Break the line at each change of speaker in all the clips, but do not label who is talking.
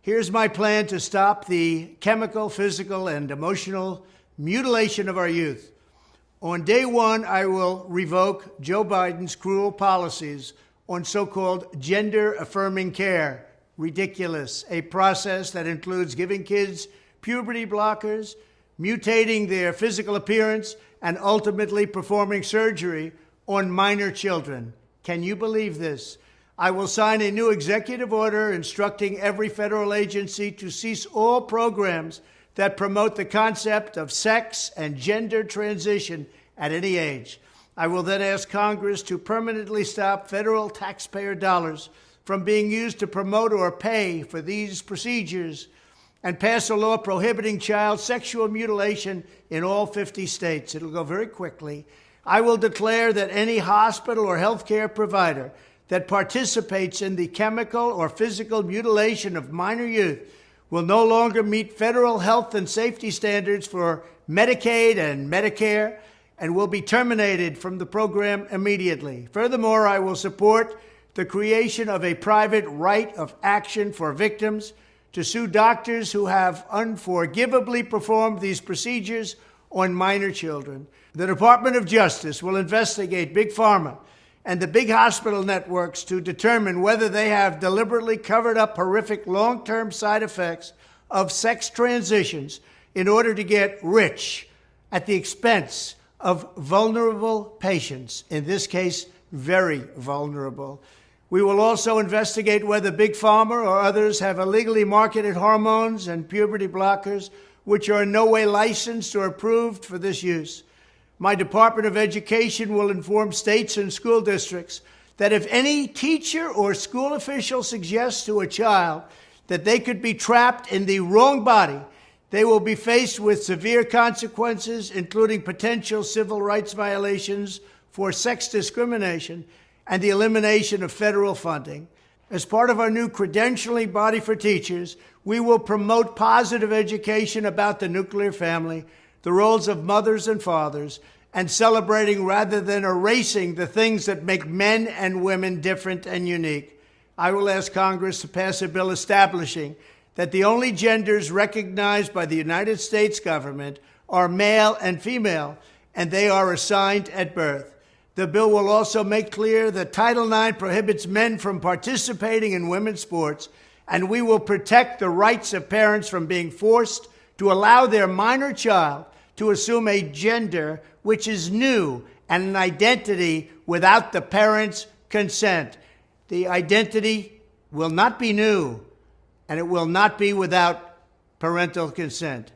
Here's my plan to stop the chemical, physical, and emotional mutilation of our youth. On day one, I will revoke Joe Biden's cruel policies on so-called gender-affirming care. Ridiculous. A process that includes giving kids puberty blockers, mutating their physical appearance, and ultimately performing surgery on minor children. Can you believe this? I will sign a new executive order instructing every federal agency to cease all programs that promote the concept of sex and gender transition at any age. I will then ask Congress to permanently stop federal taxpayer dollars from being used to promote or pay for these procedures and pass a law prohibiting child sexual mutilation in all 50 states. It'll go very quickly. I will declare that any hospital or healthcare provider that participates in the chemical or physical mutilation of minor youth will no longer meet federal health and safety standards for Medicaid and Medicare and will be terminated from the program immediately. Furthermore, I will support the creation of a private right of action for victims to sue doctors who have unforgivably performed these procedures on minor children. The Department of Justice will investigate Big Pharma and the big hospital networks to determine whether they have deliberately covered up horrific long-term side effects of sex transitions in order to get rich at the expense of vulnerable patients, in this case, very vulnerable. We will also investigate whether Big Pharma or others have illegally marketed hormones and puberty blockers which are in no way licensed or approved for this use. My Department of Education will inform states and school districts that if any teacher or school official suggests to a child that they could be trapped in the wrong body, they will be faced with severe consequences, including potential civil rights violations for sex discrimination and the elimination of federal funding. As part of our new credentialing body for teachers, we will promote positive education about the nuclear family, the roles of mothers and fathers, and celebrating rather than erasing the things that make men and women different and unique. I will ask Congress to pass a bill establishing that the only genders recognized by the United States government are male and female, and they are assigned at birth. The bill will also make clear that Title IX prohibits men from participating in women's sports, and we will protect the rights of parents from being forced to allow their minor child to assume a gender which is new and an identity without the parent's consent. The identity will not be new, and it will not be without parental consent.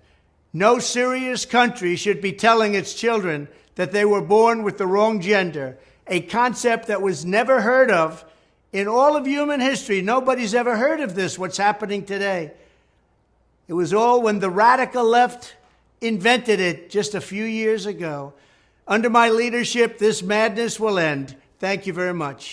No serious country should be telling its children that they were born with the wrong gender, a concept that was never heard of in all of human history. Nobody's ever heard of this, what's happening today. It was all when the radical left invented it just a few years ago. Under my leadership, this madness will end. Thank you very much.